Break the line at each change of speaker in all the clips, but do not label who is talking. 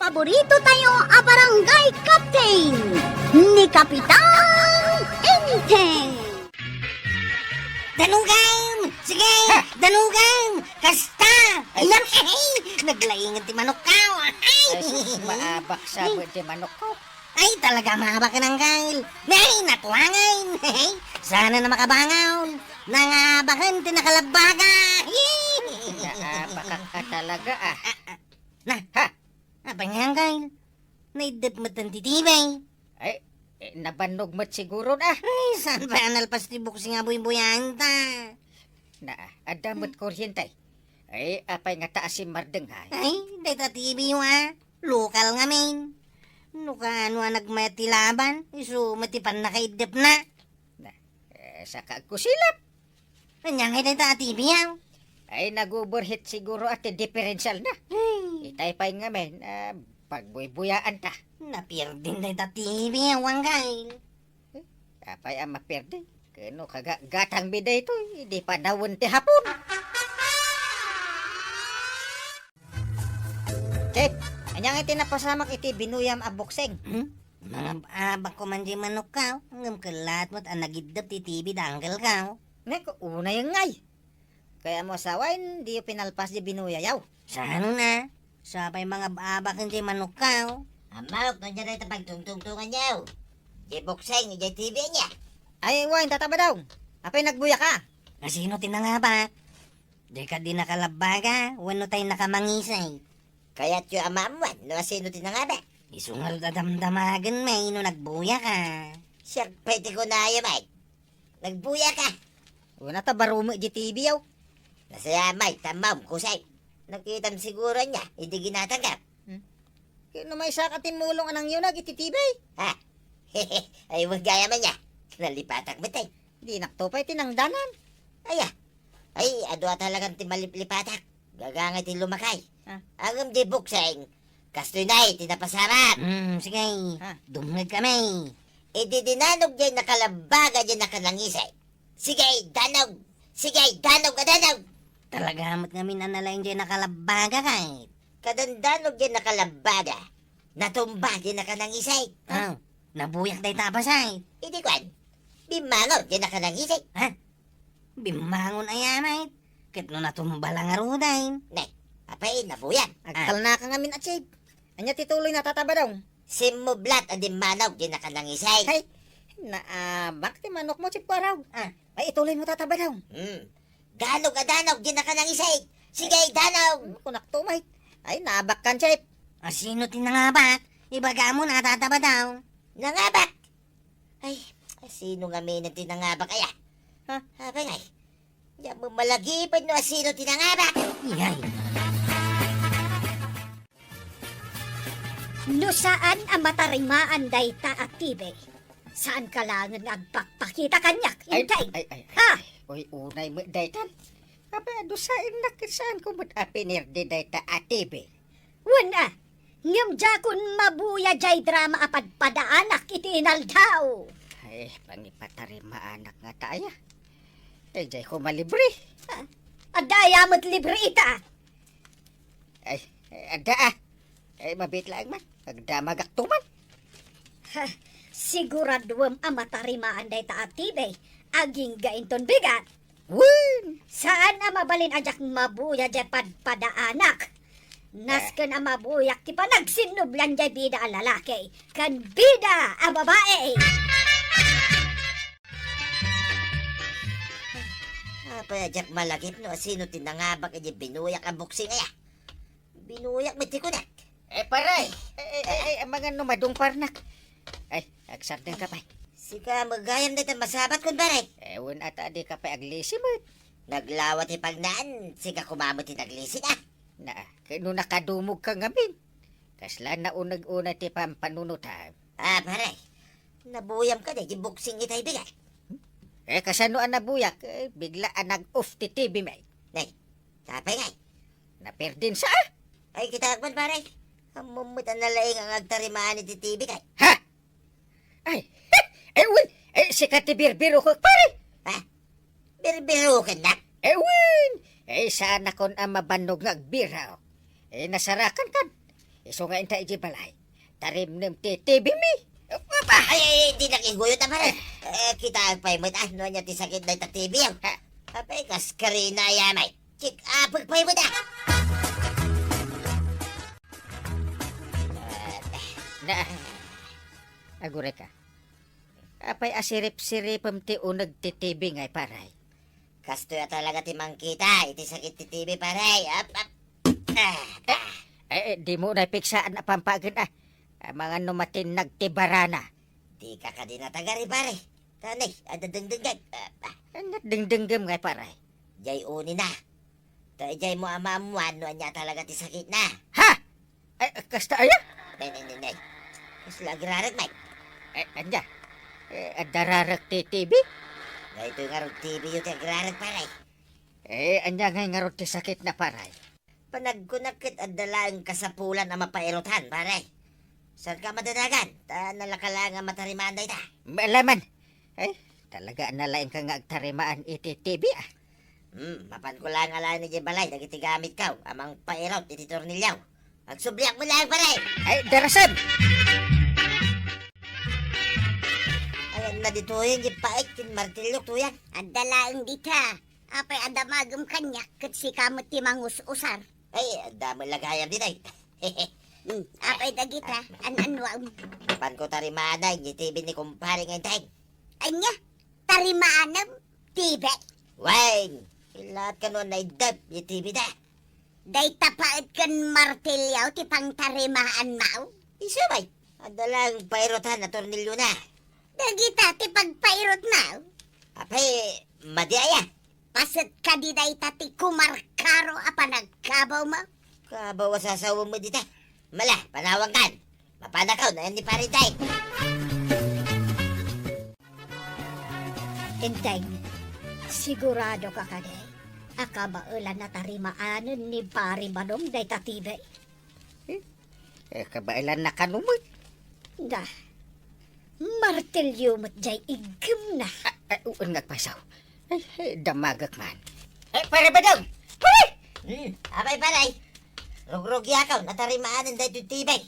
paborito tayo a barangay captain ni Kapitan Enteng.
Danugam! Sige! Danugam! Kasta! Ayan! Naglaingan ti manok ka!
Ay, maabak sa di manok ko.
Ay, talaga mahaba ka ng kail! Nay, natuwangan! Sana na makabangaw! Nangabakan ti nakalabaga!
Naabak ka talaga ah.
Na, ha? Apa nga ang kail? Naidap mo tan titibay!
Ay, nabanog mo't siguro na.
Ay, saan ba analpas ti buksi nga buy-buyan ta?
Na, adamot kuryente. Ay, apay nga taas si Mardeng ha.
Ay, data TV wa. Lokal nga main. Ano nagmati laban? Isu matipan na kaidap na.
Saka kusilap.
Anyang ay data TV yaw.
Ay, nag-overheat siguro at differential na.
Ay,
Itay pa'y nga men, pagbuyaan ta.
napirdin data TV yaw ang kail.
Apay ang maperde. Kano gatang bida ito, hindi pa nawon ti hapon. Chip, anyang iti napasamak iti binuyam a bokseng.
Mga abak ko man di manok ka. Ngam kalat mo't anagidap ti TV danggal ka.
Neko, una yung ngay. Kaya mo sawain, di yung pinalpas di binuyayaw.
Sa ano na? Sabay mga abak di manok ka.
Amalok na dyan ito pagtungtungtungan niya. Di bokseng, di TV niya.
Ay, wain, tataba daw. Apay nagbuya ka.
Kasino tinangabak? Di ka di nakalabaga. Wano tayo nakamangisay.
Kaya't yung amamuan, no sino tinangaba.
Isungal dadamdamagan may no nagbuya ka.
Sir, pwede ko na yung may. Nagbuya ka.
Una tabarumi di TV yaw.
Nasaya may, tamam, kusay. Nakita siguro niya, hindi ginatanggap.
Kino may sakatin mulong anang yun iti TV.
Ha? Ay, wag gaya man niya. Nalipatak mo tayo.
Di naktopay tinangdanan.
Ay, adwa talagang timaliplipatak. Gagangay ti lumakay.
Ha?
Agam di bokseng. Kastoy na tinapasarat.
Sige.
Ha?
Dumlag kami.
Ididinanog dyan nakalabaga dyan nakanangisay. Sige, danog! Sige, danog!
Talaga mo't kami nanalayin dyan nakalabaga kahit.
Kadandanog dyan nakalabaga. Natumba dyan nakanangisay.
Oh, nabuyak day tapasay.
Hindi kwan. Bimangaw dyan nakanangisay.
Ha? Bimangon ayamay. Kit no natumba lang aruday.
Nay, apay, nabuyan.
Agtal na ka ngamin at shape. Anya tituloy na tataba daw.
Simublat ang dimanaw dyan nakanangisay.
Hay, naabak ti manok mo chip araw. Ay, ituloy mo tataba daw.
Danog danog dyan nakanangisay. Sige, danog!
Kunak tumay. Ay, naabak kan shape.
Sino tinangabak? Ibaga mo natataba daw.
Nangabak! Ay, sino nga may tinangabak kaya?
Ha?
Haba nga. Diyan mo malagipad no sino tinangabak.
Iyay.
No saan ang matarimaan dayta aktibe? Saan ka lang nagpakpakita kanyak? Intay!
Ay.
Ha?
Uy, unay mo daytan. Aba, dosain na kisaan ko mo't apinirde dayta atibe.
Wala! Ngam jakon mabuya jay drama apadpadaanak iti inaldaw.
Ay, pangipatari maanak nga tayo. Ay, jay ko malibre.
Adaya mo't libre ita.
Ay, ada ah. Ay, mabit lang man. Pagdamagak tuman.
Siguraduam ang matarimaan dayta aktibe. Aging gainton bigat.
Win!
Saan ang mabalin ajak mabuya jay padpadaanak? Nasken ang mabuyak ti pa nagsinublan jay bida ang lalaki. Kan bida ang babae.
Apay, ajak malagip no sino tinangabak kaya binuyak ang buksing kaya. Binuyak may tikunak.
Paray! Ay, mga numadong parnak. Ay, agsartin ka pa.
Sika magayam na itang masabat kun baray.
Ewan ata di ka pa aglisimot.
Naglawat ipagnaan, sika kumamot inaglisin ah.
Na, kano nakadumog ka ngamin. Kasla na unag-una ti pampanunutan.
Paray. Nabuyam ka na, buksing itay bigay.
Kasano ang nabuyak? Bigla ang nag-off ti TV may.
Nay, tapay ngay.
Naperdin sa
Ay, kita akman paray. Amumut ang nalaing ang agtarimaan iti TV kay.
Ha? Ay, ewan! Sikat ti birbiro ko, pare!
Ha? Birbirukan na.
Ewan! Sana kon ang mabanog nga agbiraw. Nasarakan kan. Iso nga intay di balay. Tarim nem ti TV mi. Apa?
Ay, di nakiguyot na pare. Kita pa mo ano niya ti sakit na TV yan. Apay kas karina yamay. Chik apag pa mo da.
Na. Agure ka. Apay asirip-siripam ti unag ti TV ngay paray.
Kasto ya talaga ti mangkita. Iti sakit ti TV pare.
Di mo na piksaan na pampagan mga numatin nagtibarana.
Di ka ka din natagari pare. Tanay, adadengdengag.
Dingdinggam ngay paray.
Jay uni na. Jay mo amamuan no anya talaga ti sakit na.
Ha? Kasta aya?
Nay. Kas lagrarat may.
Anya? Dararak ti TV?
Ito yung arog TV yung tiagrarat pare.
Anya ngay ngarot ti sakit na paray.
Panagkunakit at dalang kasapulan ang mapairotan pare. Saan ka madadagan? Nalakala nga matarimaan ita.
Malaman. Talaga nalaing ka nga agtarimaan iti TV
Mapan ko lang ala ni Jebalay, nagiti gamit ka, amang pairot, iti tornilyaw. Magsubliak mo lang, pare!
Darasan!
Ayan na dito yun, paik, martilyo, tuyan.
Adalaang dita. Apay adamagam kanya kat si kamot ti mangus-usar.
Ay, dami lagayam dito ay.
Apay dagita. An-anwam.
Mapan ko tarimaanay, yung TV ni kumpare ngayon tayo.
Anya? Tarimaanam? Tibe?
Wang! Lahat ka noon ay dab, yung TV na.
Day tapaat kan martilyaw ti pang tarimaan mao?
Isabay, adalang pairotan na tornilyo na.
Dagita ti pagpairot mao?
Apay, madiaya.
Pasat ka di day ti kumarkaro apa nagkabaw mo?
Kabawa sa asawa mo dita. Mala, panawang kan. Mapanakaw na yan ni Paritay.
Enteng, sigurado ka ka day. Akabaulan na tarimaanan ni Pari Badong day tatibay.
Kabailan na kanumot.
Da, martilyo mo't jay igim na.
Uun ngagpasaw. Damagak man. Pare Badong! Pare!
Abay, paray. Rugrog yakaw, natarimaanan dahil tibay.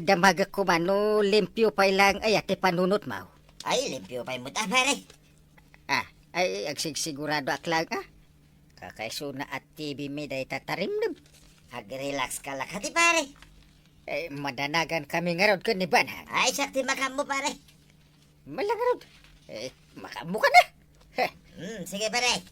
Damagak ko man, no limpyo pa ilang ati panunot mo.
Ay, limpyo pa'y muta, pare.
Agsigurado aklang Kakaiso na at TV may day tatarimnam.
Ag-relax ka lang, hati, pare.
Madanagan kami ngarod ka ni Banhag.
Ay, sakti makam mo, pare.
Malangarod. Makamu ka na.
Sige, pare.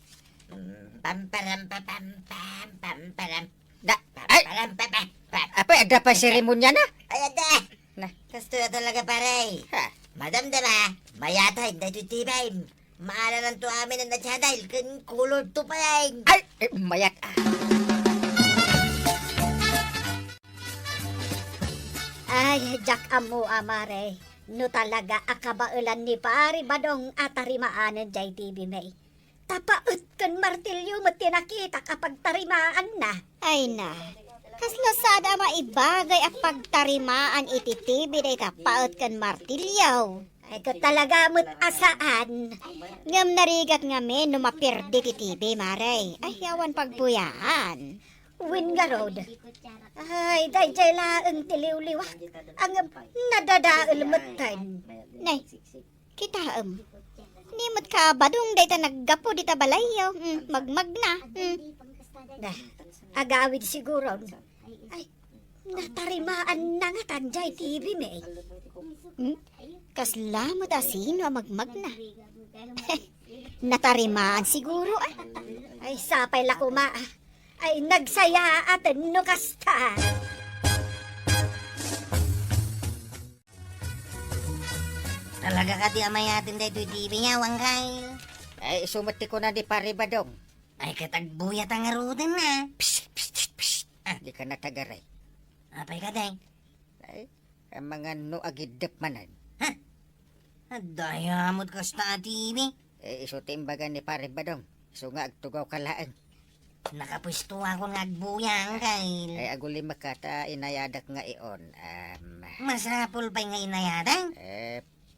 Pamparam, pamparam.
Da, ay,
Pamparam, pam.
apa ada pa seremonya na?
Ay, ada.
Na,
Kasto na talaga, pare.
ha.
Madam dama, mayatay, dahil tibay. Maalanan to amin ang natsadal, kan kulor to pa yan.
Ay, mayat.
Ay, jak amo amare. No talaga akabaulan ni Pari Badong at tarimaanan jay TV may. Tapaut kan martilyo mo tinakita kapag tarimaan na. Ay na, kaslasada maibagay ang pagtarimaan iti TV day tapaut kan martilyo. Ay ko talaga mo't asaan. Ngam narigat ngamin no mapirdi ti TV maray. Ay yawan pagbuyaan. Win nga road. Ay, dayjay laang tiliw-liwa. Ang nadadaal matan. Nay, kita nimot ka badong dayta naggapo dita balayaw. Magmag na. Agawid siguro. Ay, natarimaan na nga tanjay TV may. Kaslamot asino magmag na. Natarimaan siguro ay sapay lakuma. Ay nagsaya at nukasta.
Talaga ka di amay atin dahil TV niya, Wangkay.
Ay, sumati ko na di Pare Badong.
Ay, katagbuyat ang arudan na.
Di ka natagaray.
Apay ka, day.
Ay, ang mga no agidap manan.
Dayamot ka sa TV.
Iso timbagan ni Pare Badong. Iso nga agtugaw kalaan.
Nakapwisto ako ng agbuyang, kay.
Ay, aguli makata inayadak nga iyon.
Masapul pa nga inayadang.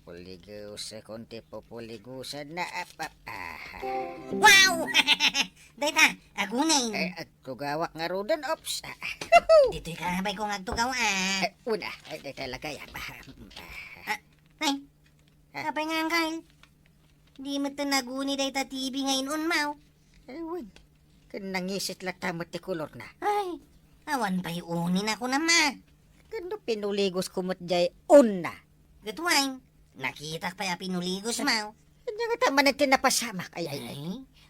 Puligos sa konti populigusan na
Wow! Dayta, agunay.
Agtugawak nga rodan, ops.
Dito'y karabay kong agtugaw
Una, ay talaga yan.
Ay, kapay nga Uncle. Di mo ito naguni dayta TV ngayon unmaw.
Ewan, kanangisit lang tamot ti kulor na.
Ay, awan pa'y unin ako na ma.
Kano pinuligos kumot jay una.
Gatuwain, nakita pa ya pinuligos maw.
Kanya nga tama na tinapasamak. Ay.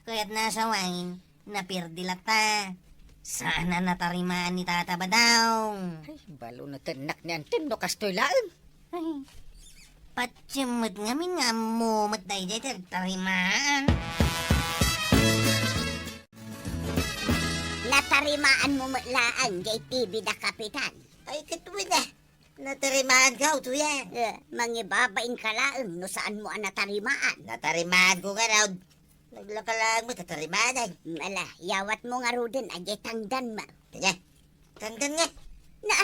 Kaya't nasa wine, napirdilat ta. Sana natarimaan ni Tata Badong.
Ay, balo na tanak ni Antino kastoy laan.
Ay, patsimot ngamin nga mo matay jay tarimaan.
Natarimaan mo matlaan, JTV da kapitan.
Ay, katuwid na. Natarimaan ka, tuya.
Mangibabain ka laang no saan mo ang natarimaan.
Natarimaan ko nga raw. Naglakalang mo, tatarimaan ay.
Mala, yawat mo nga rudin, ajay tangdan ma.
Kanya, tanggan nga.
Na,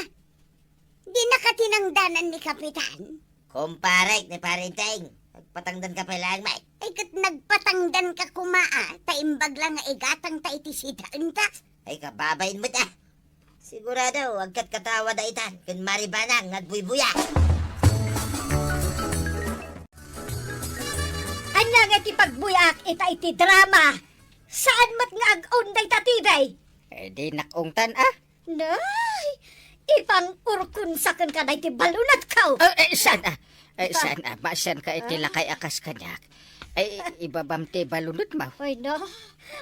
di nakatinangdanan ni kapitan.
Kumparay, ni parinteng. Nagpatangdan ka pa lang, may.
Ay kat nagpatangdan ka kumaa, taimbag lang nga igatang ta itisidaan ta.
Ay, kababayin mo ta. Sigurado, wag kat katawa da itan. Kun maribanang, nagbuy-buya.
Anya nga ti pagbuyak iti drama. Saan mat nga ag-unday tatibay?
Di nakungtan
Nay, ipang urkun sa kan ka na iti balunat ka.
Sana. Sana. Masan ka itilakay akas kanyak. Ay, ibabam ti balunot mo.
Ay no,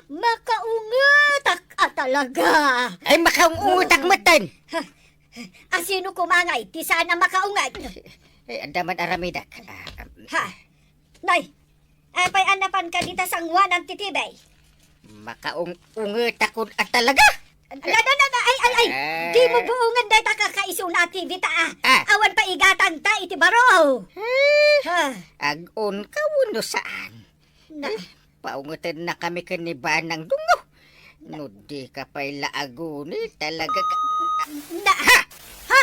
makaungatak ka talaga.
Ay, makaungutak matan.
Asino kumangay, ti sana makaungad.
Ay, andaman aramidak.
Ha, nay, apay anapan ka dita sangwan ang titibay.
Makaungutak ko talaga.
Ay, di mo buungan dahi ta kakaisuna TV ta Awan pa igatang ta iti baro. Ha,
Agon ka uno saan.
na,
Paungutan na kami kaniba ng dungo. No di ka pa'y laaguni talaga ka.
na, ha,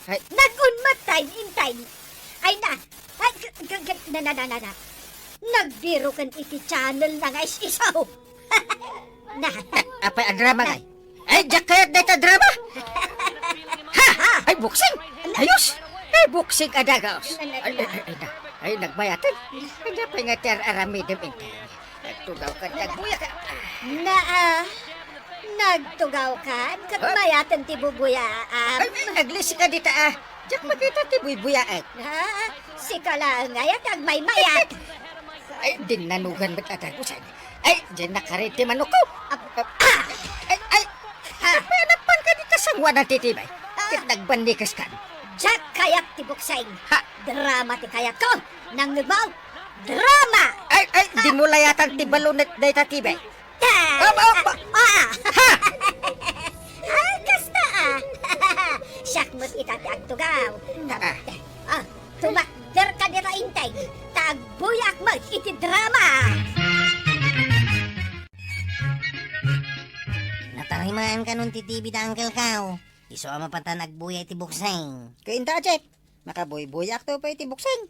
Ay.
nagunmat time in time. Ay na, ay, na. Nagbiro kan iti channel na nga isaw. Na,
Apay ang drama ngay. Ay, jakayat na ita drama. Ay, buksing. Ayos. Ay, buksing adagaos. Ay, nagbayatan. Ay, napay nga ter aramidem inte. Nagtugaw ka, nagbuya ka.
na, nagtugaw ka, katmayatan ti bubuyaan.
Ay, naglisi ka dita Jak makita ti buy-buyaan.
Ha, si kalang ngayat ag may mayat.
Ay, dinanugan ba't adagusan. Ay, dyan nakariti manok ko. Ay, panapan ka dito sa ngwa ng titibay. Kit nagbandikas ka.
Jack kayat ti bukseng.
Ha?
Drama ti kayat ko. Nang nagbaw, drama.
Ay, di mo layatan ti balunat na itatibay.
Kasta Siyak mo't itati agtugaw. Tumakder ka dira intay. Tagbuyak mo iti drama.
Natarimaan ka nun ti TV da Uncle Kao. Iso ama pa ta nagbuya iti bukseng.
Kainta, Jeff. Makabuy-buyak to pa iti bukseng.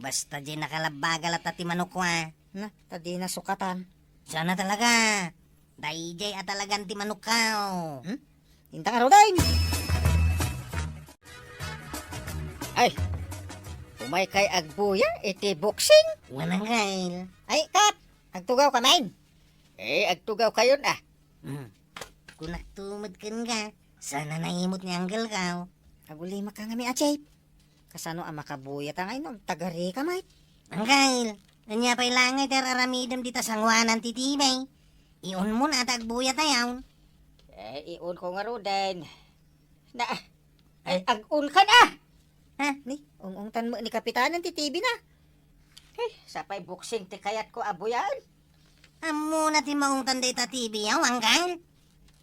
Basta di nakalabagal at ti manok wa.
Na, tadi na sukatan.
Sana talaga. Dayjay at talagang ti manok Kao.
Inta ka rodain. Ay, umay kay agbuya iti buksing.
Wanang Kyle.
Ay, Kap, agtugaw ka main. Agtugaw kayon
Kung nagtumad kan ka, sana naimot ni Uncle Kao.
Agulima ka nga mi Jeff. Kasano ang makabuya ta ngayon, tagari ka mait.
Uncle, kanya pa'y langay ter aramidam dita sangwanan ti tibay. Iyon mo na tagbuya tayaw.
Iun ko nga rodain. Na, ag-un ka na.
Ha?
Ni, ungungtan mo ni Kapitanan ti TV na. Sapay buksing ti kayat ko abuyan.
Amo na ti maungtan dita TV yaw, Uncle.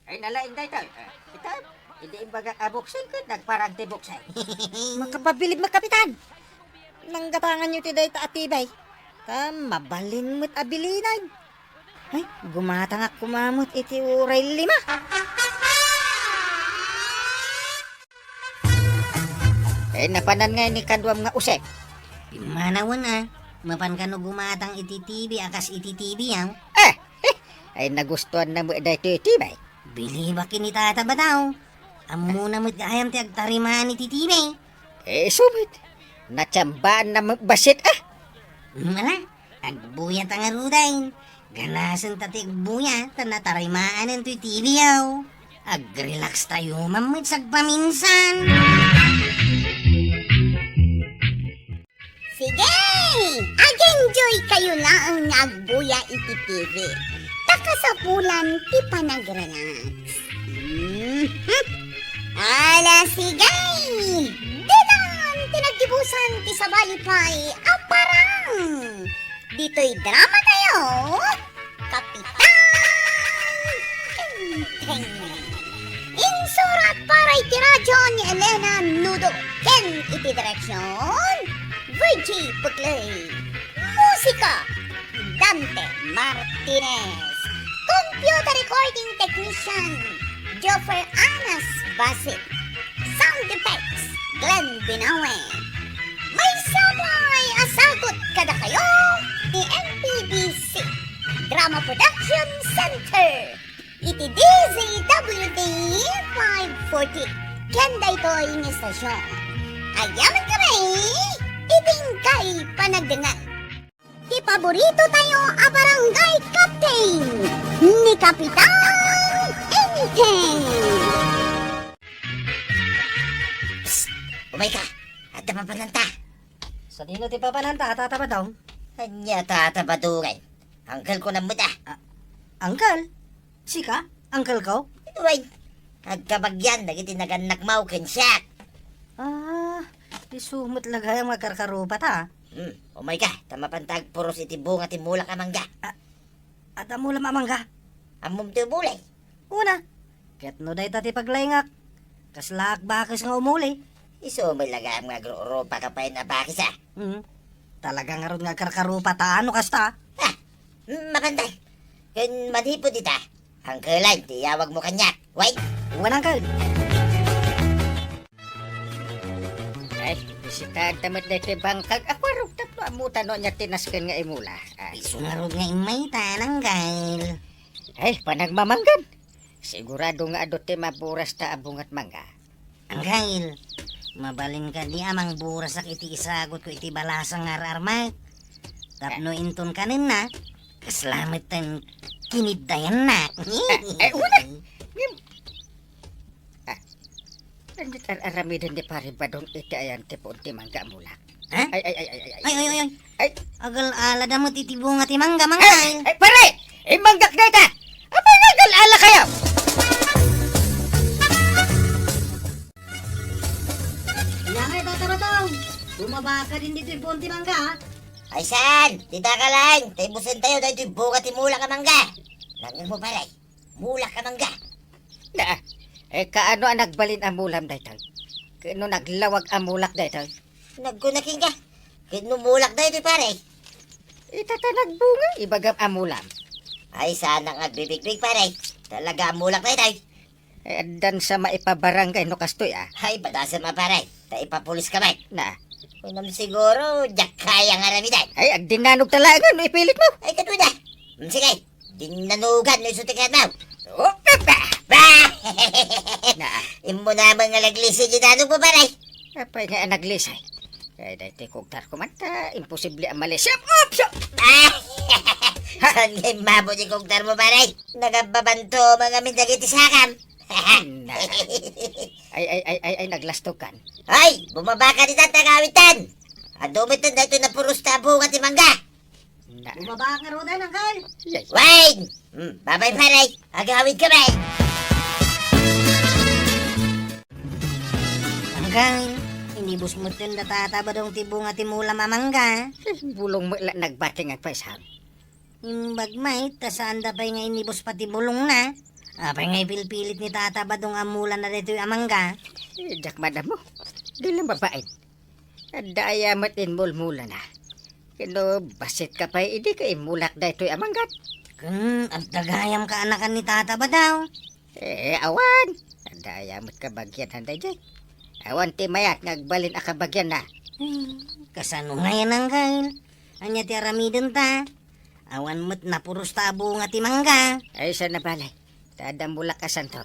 Ay nalaing day tayo. Kita, hindi imbaga kabuksing ko, nagparang ti buksing. Makapabilib mo, Kapitan. Nanggatangan nyo ti day ta atibay. Mabalin mo't abilinan. Ay, gumatang ak kumamot iti uray 5. Napanan nga ni kanduam nga usep.
Pimanawan mapan ka no gumatang iti TV akas iti TV yaw.
Ay nagustuhan na mo dahito itibay.
Bili ba kini tata ba daw? Amo na mo't kaayam ti agtarimaan iti TV.
Sumit. Natsambaan na basit
Mala, agbuya ta nga ruday. Ganasan tati agbuya, tanatarimaan ng tuy TV yaw. Ag-relax tayo mamit sagpaminsan.
Sige! Ag-enjoy kayo na ang nagbuya iti TV. Takasapulan, ti panag-relax. Ala, sige! Dilan, tinagdibusan ti sabalipay, aparang! Dito'y drama tayo, Kapitan Teng. Insurat para iti radyo ni Elena Nudo. Ken iti direksyon, Virgie Pugley. Musika, Dante Martinez. Computer recording technician, Joffer Anas Basit. Sound effects, Glenn Binawe. May sabay asagot kada kayo ni MPBC Drama Production Center. Iti DZWD 540. Kenda ito yung estasyon. Ayaman kami, itingkay panagdangan. Di paborito tayo a barangay captain ni Kapitan Enteng.
Umay ka. At mapananta.
Sa dino ti papananta, tata ba daw?
Anya tatabadungay. Angkel ko na muda.
Angkal? Sika? Angkal ko?
Uy. Agkabagyan. Nagitinagannak mau kensyak.
Isumot lagay ang magkarkarupa ta.
Umay ka. Tamapantag puros iti bunga ti mulak amangga.
At amo lamang ka.
Amom ti bulay.
Una, ket no day tati paglayngak. Kaslaak bakis nga umuli.
Iso may laga ang agro-ropa ka pa na bakis
Talaga nga ron nga karkarupa ta, ano kasta?
Mapantay. Kun manhipo dita. Ang kalay, tiyawag mo kanyak. Wait.
Unang kal.
Ay, bisitad tamat na ito bangkag. Ako arong tatlo amutan no niya tinaskan nga imula.
Iso nga ron nga imay tanang kal.
Ay, panagmamanggan. Sigurado nga adot ti maburas ta abungat mangga.
Angkal, mabalin ka di amang buras ak iti isagot ko iti balasang ararmak. Tapno inton kanin na, kaslamet tan kiniddayan na.
Una! Andit aramidan ni pare badong iti ayan ti punti mangga mulak.
Ha?
Ay.
Ay, agal ala da mo titibong at imangga mangkal.
Ay, pare! Imanggak na ita! Abay nagal-ala kayo!
Langay tatarataw, bumaba ka din dito yung punti mangga.
Ay saan? Tita ka lang. Taibusin tayo dahil ito'y buka ti mulak amangga. Langin mo palay. Mulak amangga.
Na, kaano ang nagbalin ang mulam daytag? Kaano naglawag ang mulak daytag?
Nagkunaking ka. Kinumulak dahil ito'y pare.
Itata nagbunga, ibagam ang mulam.
Ay saan ang agbibigbig pare. Talaga ang mulak dahil ito'y.
Dan sa maipabarangay no kastoy
Ay badasa mapare. Taipapulis kamay.
Na,
Unam siguro, jak kaya nga ramidan.
ay agdinanog talaga no ipilit mo.
Ay katuda. Sige. Dinanugan no isutikan mo.
Oh, na,
Imo naman nga laglisi dinanog mo pare.
apay nga naglisay. Ay, dahil kugtar ko man ta, imposible ang malisip. Oops!
Saan ngay mabo di kugtar mo pare? Nagababanto mga mindagiti sakam.
Na, ay, naglastog kan.
Ay, bumaba ka dito tagawitan. Adumit na dito na puros tabo nga timangga.
Na,
Bumaba ka ron angkal.
yay.
Wait! Babay pare. Agawid kami.
Angkal, inibus mo tin natataba dong tibong at imula mamangga.
Bulong mo ila nagbating ang paisang.
Yung bagmay, tasaan da pa nga inibus pati bulong na. Apay nga ipilpilit ni tata ba dong amula na dito yung amangga.
Jak madam mo, di lang babain. Daya matin mulmula na. Kino basit ka pa, hindi ka imulak da ito'y amanggat.
Ang tagayam ka anakan ni tata ba daw?
Awan. Daya mat kabagyan handay dyan. Awan ti mayat, ngagbalin akabagyan na.
Kasano ngayon, Uncle? Anya ti aramiden ta. Awan mo't napuros ta bunga ti mangga.
Ay, sa nabalay. Tadang bulakasan to.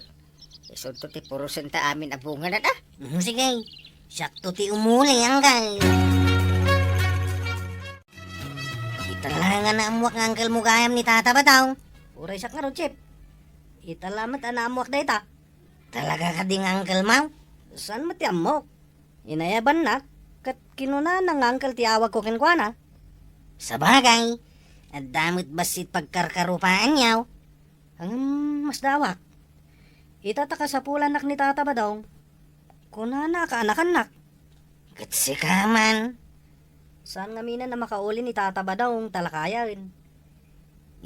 Isunto ti purusin ta amin abungan na.
Sige, sakto ti umuli, Uncle. Itala nga naamuak ng Uncle mo gayam ni Tata ba daw? Uray sak nga ro, Chip. Italamat anaamuak da ita. Talaga ka ding Uncle Mau? Saan mo ti amok? Inayaban na, kat kinuna ng Uncle ti awag ko kinkwana. Sa bagay, at damot basit pagkarkarupaan yaw. Ang mas dawak. Itataka sa pulanak ni Tata ba daw? Kunana ka anak-anak. Katsi ka man. Saan nga mina na makauli ni Tata ba daw talakayan?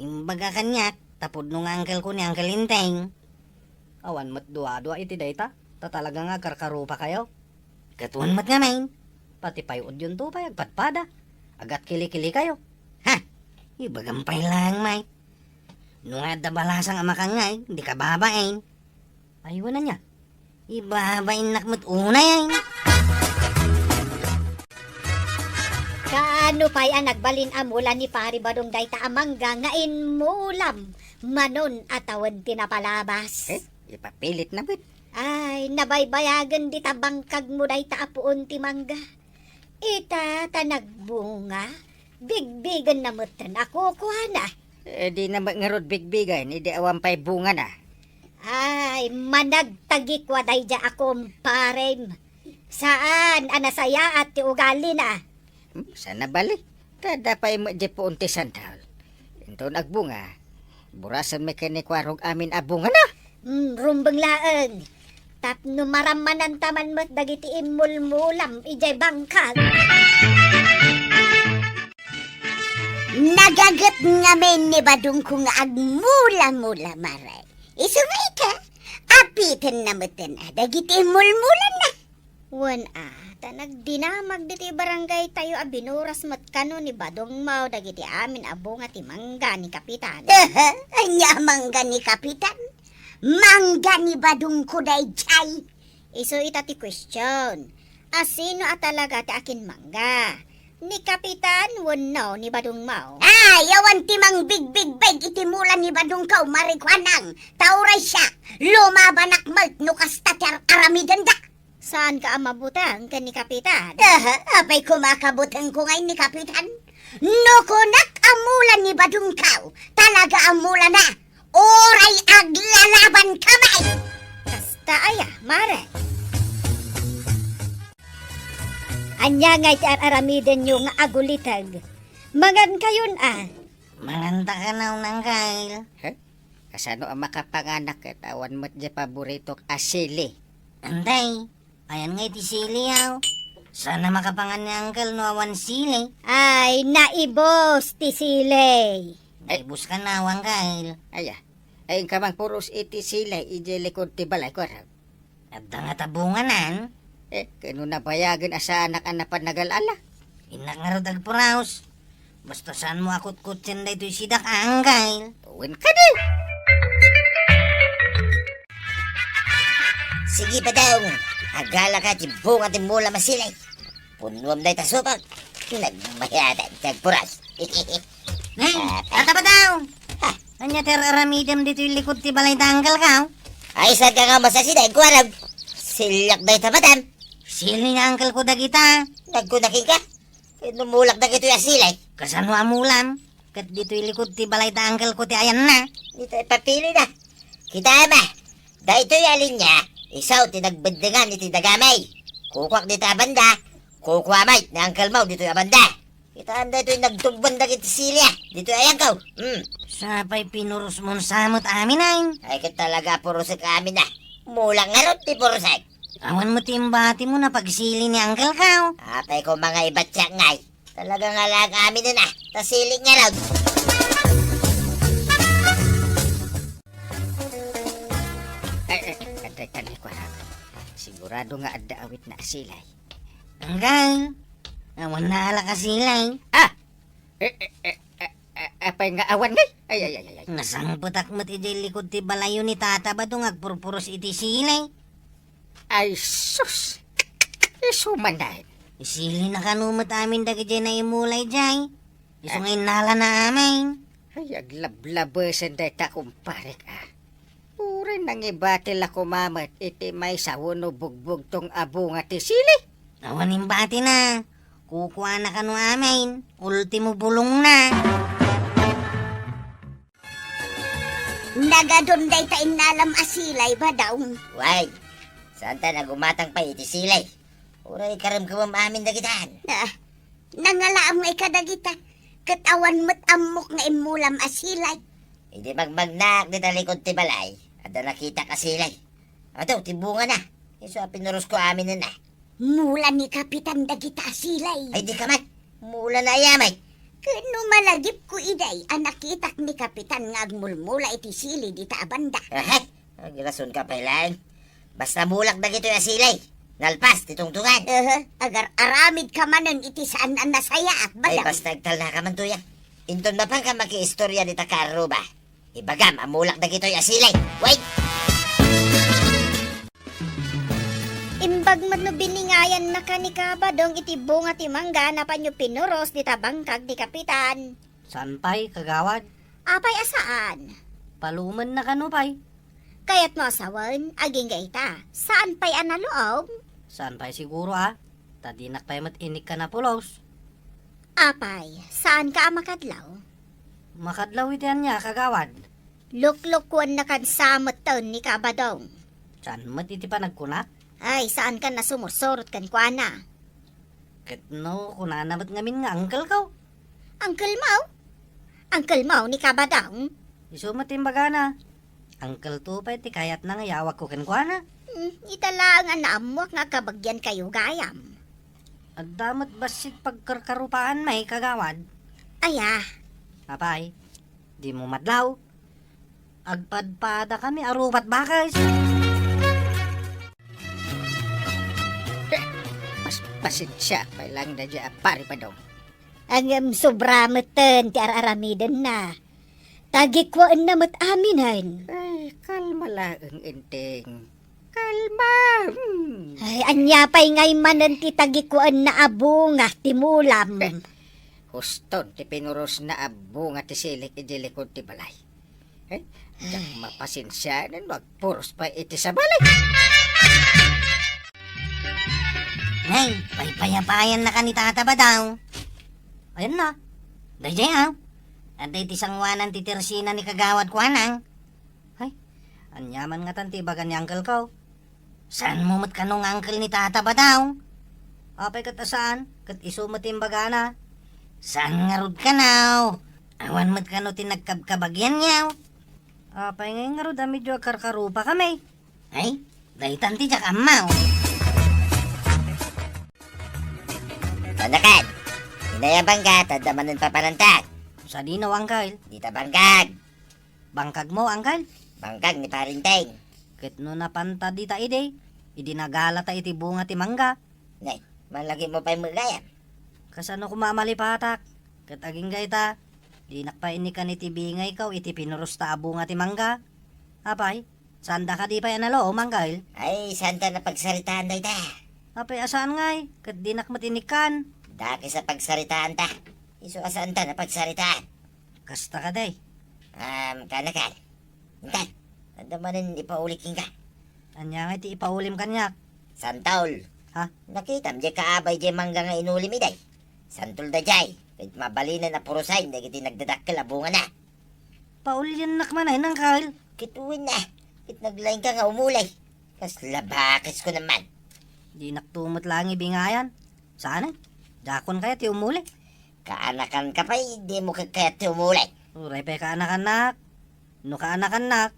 Imbaga kanyak, tapod nung Uncle ko ni Uncle Inteng. Awan mat dua-dua iti dayta. Talaga nga karkarupa kayo. Katuan mat nga main. Pati payod yun to pay agpatpada. Agat kili-kili kayo. Ha! Ibagampay lang, may. Nung ada balasang amakangay, hindi ka babain. Aywan na niya. Ibabain nakmat unay ay.
Kaano pa'y ang nagbalin amulan ni pari badong dayta amangga ngain mulam. Manon atawan tinapalabas.
Ipapilit na bit.
Ay, nabaybayagan di tabangkag mo dayta apuon ti mangga. Ita tanagbunga. Bigbigan na mutan ako kuhana.
Di na ngarod bigbigan. Di awan pa'y bunga na.
Ay, managtagik waday dya akong parem. Saan anasaya at ti ugali na?
Sana bali. Tada pa'y mo di po unti sandal. Ito nagbunga. Burasan may kinikwarog amin abunga na.
Rumbang laeng. Tapno maramanan taman mo't dagiti imulmulam ijay bangkag.
Nagagat ngamen ni badung kung agmula-mula maray. Isungay ka, apitan na matan dagiti mulmulan na.
Wan tanagdinamag diti barangay tayo abinuras mat kano ni Badong Mau dagiti amin abong at mangga ni Kapitan.
Anya mangga ni Kapitan? Mangga ni badung kuday jay.
Iso itati question. Asino at talaga ti akin mangga? Ni Kapitan wano ni Badong Mau.
Ay, awan timang big iti mula ni badung kau marikwanang. Tauray siya, lumabanak malt no kastater aramidan da.
Saan ka ang mabutang ka ni Kapitan?
Apay kumakabutang ko ngayon ni Kapitan. No kunak amulan ni badung kau. Talaga amula na. Oray aglalaban kamay.
Kasta aya, mare. Anya ngay ti aramiden nyo nga agulitag. Mangan kayon
Manganta ka na unang kail.
Kasano ang makapanganak at awan mo't di paborito asili.
Anday, ayan nga iti sili yaw. Sana makapangan ni Uncle no awan sili.
Ay, naibos ti silay.
Naibus ka na awang kail.
Aya, ay kamang puros iti sila ije likod ti balay ko.
At nga tabunganan.
Kano nabayagan asa anak-anak nagalala.
Inak nga ro dagpuraos. Basta saan mo akot kutsin da ito'y sidak ang kail.
Tuwin ka din.
Sige pa daw. Agala ka tibong at mula masilay. Punuam dahi tasupag. Nagmayatan tagpuras.
Hey, tata ba daw? Anya ter aramidem dito yung likod ti balay tanggal ka.
Ay, saan ka nga masasiday? Kuwarag. Silyak dahi tamadam.
Sili nga Uncle ko dagita.
Nagkunakin ka. Numulak na kito yung silay.
Kasano amulam? Kat dito yung likod ti balay tanggal ko ti ayan na.
Dito ay papili na. Kita ba? Dahil ito yung alin niya. Isaw, tinagbandingan iti dagamay. Kukwak dito abanda. Kukwamay na Uncle Mau dito abanda. Kita anda ito yung nagtugbanda kiti silya. Dito ayan ka.
Sapay pinurus mo samot amin ay.
Ay ka talaga purusik amin na. Mulang nga ron ti purusik.
Awan mo timbati mo na pagsili ni Uncle ka.
Apay ko mga ibat siya ngay. Talaga nga lang amin na. Tasiling niya lang.
Aday kanil ko harap. Sigurado nga adda awit na silay.
Uncle, awan na ala ka silay.
Apay nga awan ngay. Ay.
Nasangputak mo't iti likod ti balayo ni Tata ba dong agpurpuros iti silay.
Ay sus. Isuman na.
Isili na kanumot amin dagi dyan na imulay dyan. Iso ngayon nala na amin.
Ay, aglablabasan day ta kumpare ka. Pura nang ibatil ako mamat, iti may sawono bugbog tong abunga ti sili.
Awanin bati na. Kukuha na kanu amin. Ultimo bulong na.
Nagadon day ta inalam asilay ba daw?
Way, saan ta nagumatang pa iti silay? Uray karam kawam amin dagitan.
Nangalaam nga ikadagita. Katawan mo't amok nga imulam asilay.
Hindi magmagnak di talikod ti balay. Ada nakita ka silay. Ato, tibunga na. Iso pinuros ko amin na.
Mula ni Kapitan dagita asilay.
Ay di ka man. Mula na ayamay.
Kano malagip ko iday, anakitak ni Kapitan nga agmulmula iti sili di ta banda.
Ahay, agirason ka pa ilang. Basta mulak na gito yung silay. Nalpas, titungtungan.
Agar aramid ka manon iti saan ang nasaya at
Ay
badaw.
basta agtal na ka man tuya. Inton na pang ka maki-istorya di takaro ba? Ibagam, amulak na gito yung silay. Wait!
Imbag man no biningayan na ka ni Kabadong iti bunga ti mangga na panyo pinuros di tabangkag ni Kapitan.
Saan pa'y kagawad?
Apay asaan?
Paluman na kanu pa'y.
Kaya't mo asawan, aging gaita. Saan pa'y analoob?
Saan pa'y siguro Tadinak pa'y matinik ka na pulos.
Apay, saan ka makadlaw?
Makadlaw itian niya kagawad.
Luklukwan na kan samot taon ni Kabadong.
Saan matiti pa nagkunak?
Ay, saan ka na sumursurot kan kwa na?
Ket no, kunanamat ngamin nga angkel ko.
Uncle Mau? Uncle Mau ni Kabadong?
Iso matimbaga na. Angkel to pa iti kayat na ngayawag ko kenkwana.
Itala nga naamuak nga kabagyan kayo gayam.
At damat basit pagkarkarupaan may kagawad.
Aya,
Apay, di mo madlaw. Agpadpada kami arupat bakas.
Pasensya, may lang na dyan, pare pa daw.
ang sobra meten ti araramiden na. Tagikwaan na mat aminan.
Ay, kalma lang, inting. Kalma.
Ay, anyapay ngay manan ti tagikwaan na abunga ti mulam.
Huston, ti pinuros na abunga ti silik idilikod ti balay. Eh, diyang mapasensya na magpuros pa iti sa balay.
Ngay, paypayapayan na ka ni tata ba daw? Ayun na. Dayjay Antay ti sangwanan ti Teresina ni kagawad ko anang. Ay, anyaman nga tanti bagan ni uncle ko. Saan mo mat kanong uncle ni tata ba daw? Apay katasaan, kat isumatim baga na. Saan nga rod ka now? Awan mat kano ti nagkabkabagyan niyaw. Apay ngay nga rod medyo karkarupa kami. Ay, daytan ti jak amaw.
Tanakan, inayabang ka, tadamanan pa panantag.
Sa dinaw, uncle.
Di ta bangkag.
Bangkag mo, uncle.
Bangkag ni Parinteng.
Ket no napanta di ta ide. Idinagala ta iti bunga ti mangga.
Nay, malagi mo pa yung magayam.
Kasano kumamali patak. Ket aging gayta. Di nakpaini ka ni ti bingay kaw iti pinuros ta bunga ti mangga. Apay, sanda ka di pa yan alo, manggal.
Ay, santa na pagsaritaan day ta.
Apay, asaan ngay? Ket di nakmatinikan.
Daki sa pagsaritaan ta. Iso asaan ta na pagsaritaan.
Kasta ka day.
Kanakan. Intan, tadamanan ipaulikin ka.
Anya nga ti ipaulim kanyak.
Santaol.
Ha?
Nakita, di kaabay di mangga nga inulim iday. Santol da jay. Kahit mabalinan na purusay, hindi kiti nagdadakkel abunga na.
Paulilin nakmanay ng Kyle.
Kituwin na. Kit naglain ka nga umulay. Kas labakis ko naman.
Di naktumot lang ibingayan. Sana? Dakon kaya ti umuli.
Kaanakan ka pa, hindi mo kakayat umulay.
Uray pa ka anak-anak. No ka anak-anak.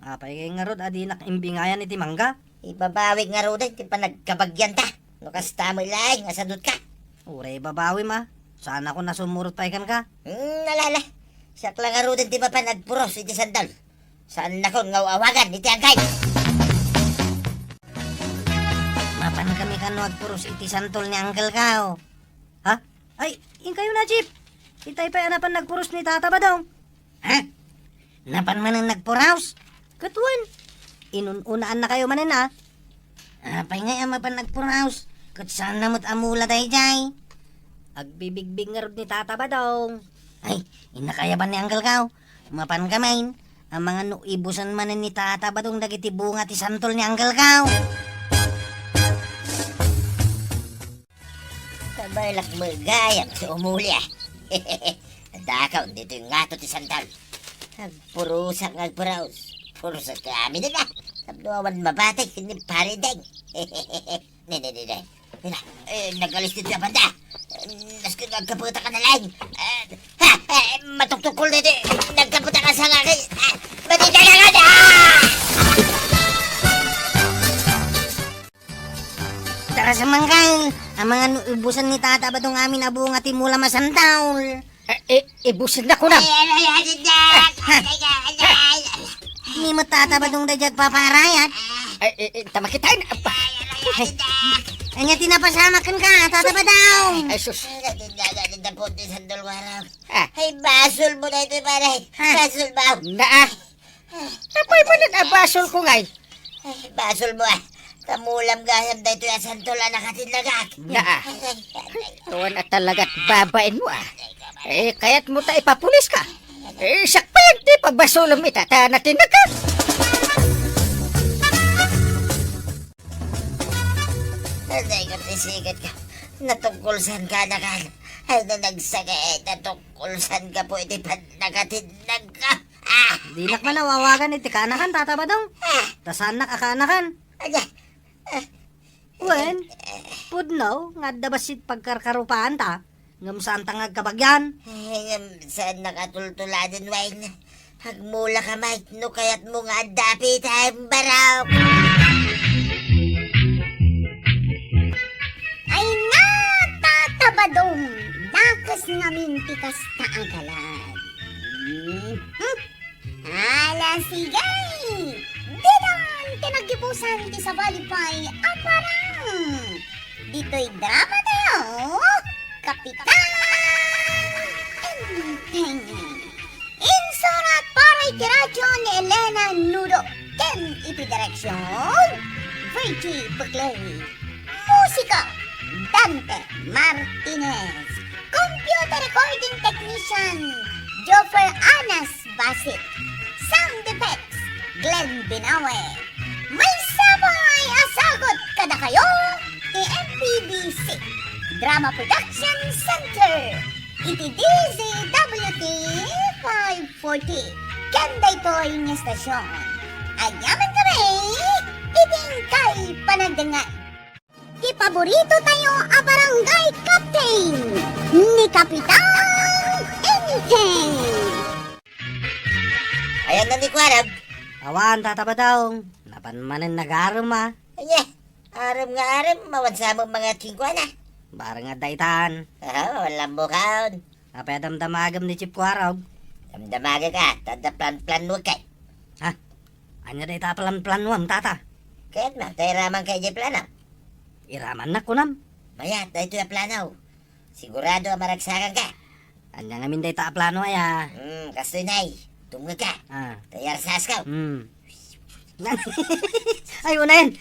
Apay kay nga rod adi nakimbingayan iti mangga.
Ibabawi nga ro din, di pa nagkabagyan ta. No kasta mo ilay, nga sadot ka.
Uray babawi ma. Sana ko nasumurot pa ikan ka.
Nalala. Siyak lang nga ro din, di ba pa nagpuros, iti sandal. Saan na ko nga awagan, iti angkay.
Mapan kami kan wagpuros iti santol ni Uncle Kao. Ha? Ay, yung kayo na, Jeep. Itay pa anapan nagpuros ni Tata ba daw? Ha? Napan man ang nagpuraos? Katuan. Inununaan na kayo manin, ha? Apay nga yung mapan nagpuraos. Kat saan namot amula tayo jay?
Agbibigbing nga rod ni Tata Badong.
Ay, inakayaban ni Uncle Kao. Mapan kamain. Ang mga nuibusan man ni Tata Badong dagiti bunga ti santol ni Uncle Kao.
Kabalak magayang si umuli ah. Dakaw, dito yung ngato ti santal. Agpurusak ngagpuraos. Purusak kami din ah. Sabdoawan mabatik, hindi parideng. Nene. Hila, nagalis dito yung banda. Naskin nagkaputa ka na lang. Matuktukol dito. Nagkaputa ka sa ngaki. Matita ka nga na!
Tara sa mangkal. Ang mga nuibusan ni Tata Badong amin abunga ti mula masantaw.
Ibusin na ko na.
Ni mo Tata Badong dajag paparayat.
Tamakitain.
Anya tinapasama kan ka, Tata Badong.
Ay, sus.
Nagdapot ni Sandol Waraw.
Ah.
Ay, basol mo na ito, pare. Basol ba?
Naa. Apay mo na nabasol ko ngay.
Ay, basol mo ah. Kamulam gayam da ito yung Santol na nakatinlagak.
Naa. Tuwan at talaga't babain mo ah. Kaya't mo ta ipapulis ka. Sakpayan ti pagbasolom itata natin na ka.
Ay, katisikat ka. Natungkulsan ka na ka. Ay, na nagsakit. Natungkulsan ka po. Iti pa nakatinlag ka.
Dilak man nawawagan iti kanakan, Tata Badong. Tasan nakakanakan.
Ay,
Wen, pudno, nga dabasit pagkarkarupaan ta. Ngam saan tangag kabagyan.
saan nakatultuladin, Wayne? Hagmula ka, Mike. No, kaya't mo nga dapi tayong baraw.
Ay na, Tata Badong, dakas namin pikas taagalan. Ala sigay, dinan tinagibusan ti sa Balipay aparang. Dito'y drama tayo, Kapitan Enteng. Insurat para ikiradyo ni Elena Nudo, ken ipidireksyon, Virgie Buckley. Musika, Dante Martinez. Computer recording technician, Joffer Anas Basit. Sound effects, Glenn Binawe. May sabay asagot kada kayo, MPBC Drama Production Center. Iti DZWT 540. Kanda ito'y niya stasyon. Ayaman kami, iting kay panagdangan. Di paborito tayo a barangay captain ni Kapitan Enteng.
Ayan na ni Kwarab.
Awan, Tata Badong. Napanmanin nagarum ah.
Anya, aram nga aram. Mawansa mo mga kingkwana.
Barang nga daitan.
Walang bukaon.
Apay damdamagam ni Chip Kwarog.
Damdamaga ka. Tanda plan-plan mo kay.
Anya daita plan-plan wam, Tata.
Kaya't magtayraman kay di plano.
Iraman na kunam.
Mayat, na ito yung plano. Sigurado maragsakan ka.
Anya ngamin daita plano aya.
Kastoy nay. Tumga ka. Tayar sa askaw.
Ay, unahin.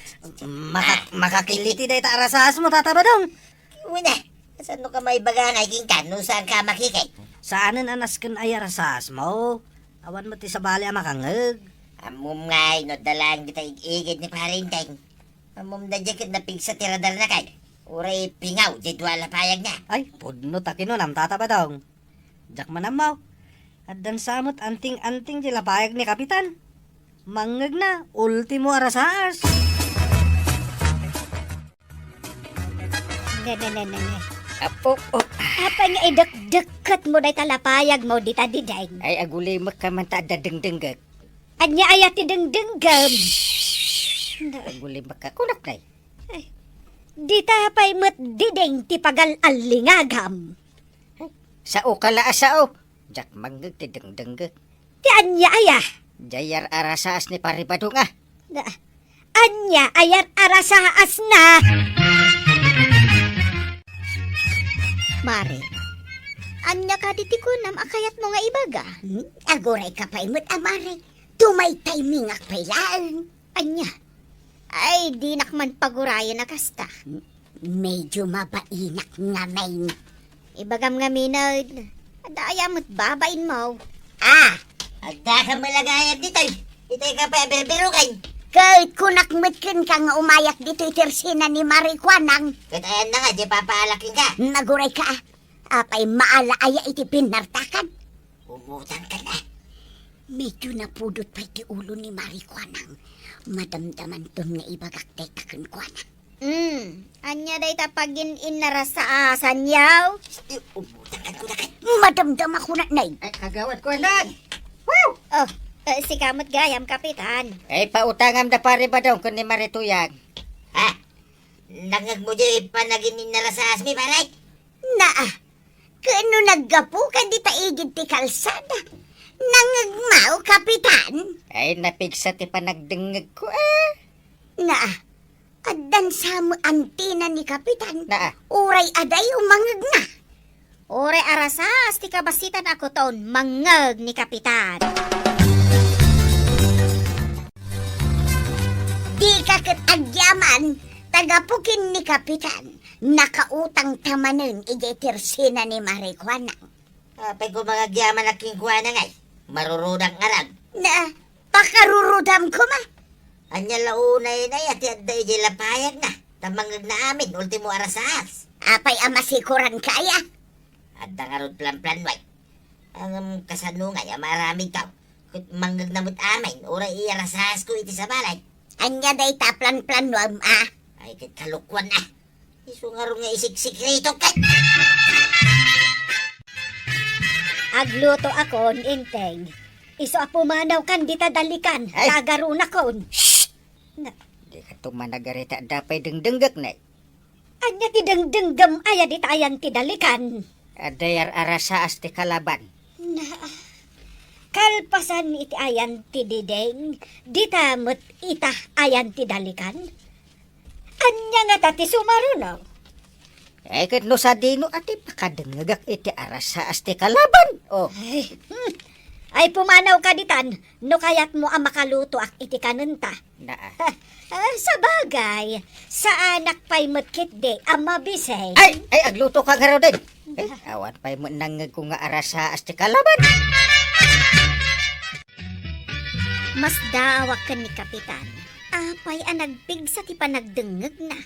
Makakiliti daita arasas mo, Tata Badong.
Una, saan ka may bagangay kingkan? Nung saan ka makikay?
Saanan anas kan ay arasas mo? Awan mo ti sa bali makangag.
Amum ngay, no dalang kita igigid ni parinteng. Amum da jakit na pigsa tiradar na kay. Uray pingaw, jadwala payag na.
Ay, pudno takino nam, Tata Badong. Jak manam mo. At dan samot anting-anting sila payag ni Kapitan. Mangag na, ultimo arasas.
Apo,
Apa nga idek-deket mo day talapayag mo di tadiday.
ay agulay makamanta dadengdenggag.
Anya ayat ti dengdenggam.
Agulay makakunap na.
Di tapay met dideng ti pagal-alingagam.
Sao kala asao. Jak manggag ti dengdenggag.
Ti anya aya.
Jayar arasas ni Paribadong ah.
Anya ayat arasaas na. Mare, anya ka ditikunam akayat mo nga ibaga.
Aguray ka pa imot amare. Tumay timing ak pailaan.
Anya, ay di nakman pagurayan na kasta.
Medyo mabainak nga main.
Ibagam nga minod. Adaya mo't babain mo.
Ah,
Agda ka malagayag dito. Ito'y ka pa berberukan.
kahit kunakmitkin ka nga umayak dito itirsina ni Marikwanang.
Kat ayan na nga, di papaalakin ka.
Naguray ka ah. Apay maalaaya iti pinartakan.
Umutan ka na.
Medyo napudot pa iti ulo ni Marikwanang. Madamdaman ton nga ibagakday takon kwa na.
Anya day tapagin inara sa asan yaw.
Umutan ka ko na ka.
Madamdam ako na nay.
Ay, kagawad ko na.
Oh, si kamot gayam, kapitan.
Ay, pautangam da pare ba daw kung ni Marituyag?
Ha? Nangag mo di panaginin na sa asmi, paray?
Naa, kano naggapu ka di taigid ti kalsada? Nangagmaw, kapitan?
Ay, napigsa ti panagdengeg ko
Naa, addan sa mo antina ni kapitan.
Na
Uray aday umangag na.
Ore arasas, ti kabasitan ako taon, mangag ni kapitan.
Di ka agyaman, tagapukin ni kapitan. Nakautang tamanin ijetirsina ni Marikwanang.
Apay ko mga gyaman na kingkuha na ngay. Marurudang arag.
Na, pakarurudam ko ma.
Anya launay na at yadda ijilapayag na. Tamangag na amin, ultimo arasas.
Apay amasikuran kaya.
At nangarod plan-plan way. Ang kasanungay, maraming tao. Kut manggag namut amin, oray iarasas ko iti sa balay.
Anya day taplan-plan wam ah.
Ay, kit kalukwan na. Iso nga rin nga isiksik rito kay.
Agluto akon, inteng. Iso apo manaw kan dita dalikan,
Ay.
kagaruna kon.
Di ka tumanagarita dapay dengdenggak na.
Anya ti dengdenggam aya dita ayan ti dalikan.
Adayar arasaas ti kalaban.
Na, kalpasan iti ayan ti dideng, dita mo't ita ayan ti dalikan. Anya nga tati sumarunaw.
Ay, kat no sa dino ati pakadengegak iti arasaas ti kalaban. Oh,
Ay pumanaw ka ditan, no kayat mo ang makaluto ak iti kanunta.
na
Sa bagay, sa anak pa'y matkit de ang mabisay.
Ay, agluto ka nga raw din. Ay, awan pa'y mo nangag ko nga arasaas ti kalaban.
Mas daawak ka ni Kapitan. Apay ang nagpigsa ti panagdengeg na.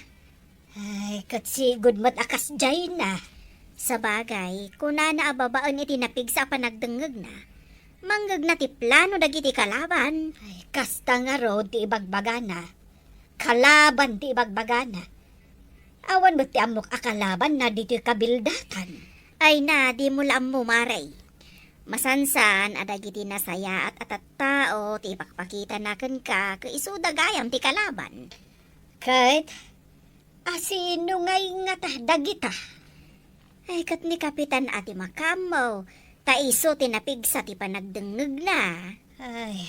Ay, katsigod mat akas jay na. Sa bagay, kuna na ababaan iti napigsa panagdengeg na. Manggag na ti plano dagiti kalaban. Ay, kasta nga ro ti ibagbagana. Kalaban ti ibagbagana. Awan mo ti amok akalaban na dito kabildatan. Ay na, di mo lang mo maray. Masansan, adagiti nasaya at tao, ti pakpakita na kan ka, kaiso dagayam ti kalaban. Kahit, asino ngay nga ta, dagita. Ay, kat ni Kapitan ati makamaw, taiso tinapigsa ti panagdengeg na. Ay,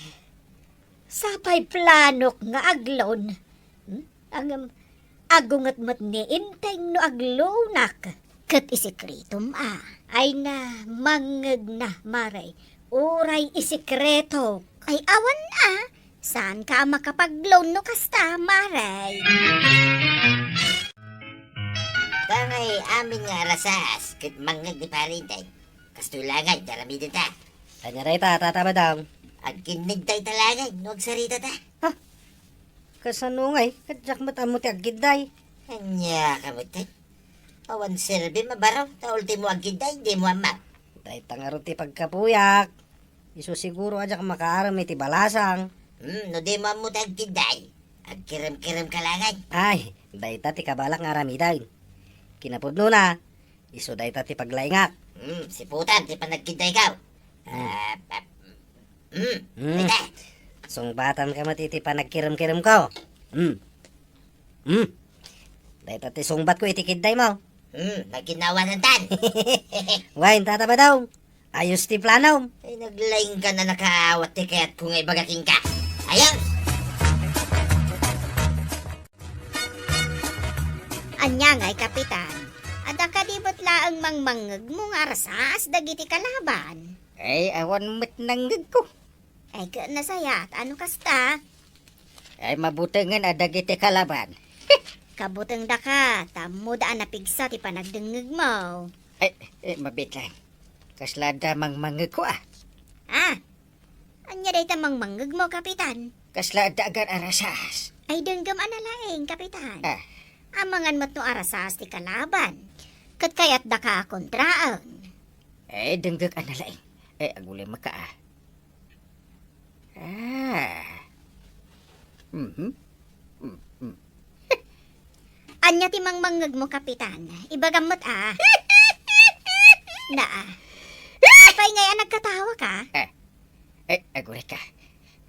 sapay planok nga aglon. Ang agungat mat ni inteng no aglonak. Kat isikretom ay na mangeg na maray. Uray isikreto. Ay awan saan ka makapagloan no kasta maray?
Tangay amin nga arasas, kit manggag di parintay. Kastulangay, darami din ta.
Anya day ta, tataba daw.
Agkinig tayo talangay, nuwag sarita ta.
Kasanungay, kadyak matamu ti aggiday.
Anya kamutin. Awan serbe mabaraw, ta ultimo agkiday, di mo amaw.
Day tangaro ti pagkapuyak. Iso siguro aja ka makaaram iti balasang.
No di mo mo agkiday. Agkiram-kiram kalangay.
Ay, day ta ti kabalak nga ramiday. Kinapudno na. Iso day ta ti paglaingak.
Si putan, di pa nagkiday ka. Ita.
Sungbatan ka matiti pa nagkiram-kiram ko. Day ta ti sungbat ko iti kiday mo.
Nagkinawa ng tan.
Wain tataba daw. Ayos ti plano.
Ay, naglaing ka na nakaawat ti kaya't kung ay bagaking ka. Ayaw!
Anya ngay Kapitan. Ada kadibot laang mangmangeg mo nga rasas dagiti kalaban.
Ay, awan mat nanggag ko.
Ay ka nasayat, ano kasta?
Ay, mabutangan adagiti kalaban.
Akabuteng da ka, tamo daan napigsa ti panagdengeg mo.
Mabit lang. Kaslada mang mangeg ko
Ah, anya day tamang manggeg mo, Kapitan.
Kaslada agar arasas.
Ay denggam analaing, Kapitan.
Ah.
Amangan mo't no arasas ti kalaban. Kat kayat da ka kontraan.
Denggag analaing. Agulay maka
Anya ti mang manggeg mo, Kapitan. Ibagamot Na Apay ngayon nagkatawa ka?
Agulay ka.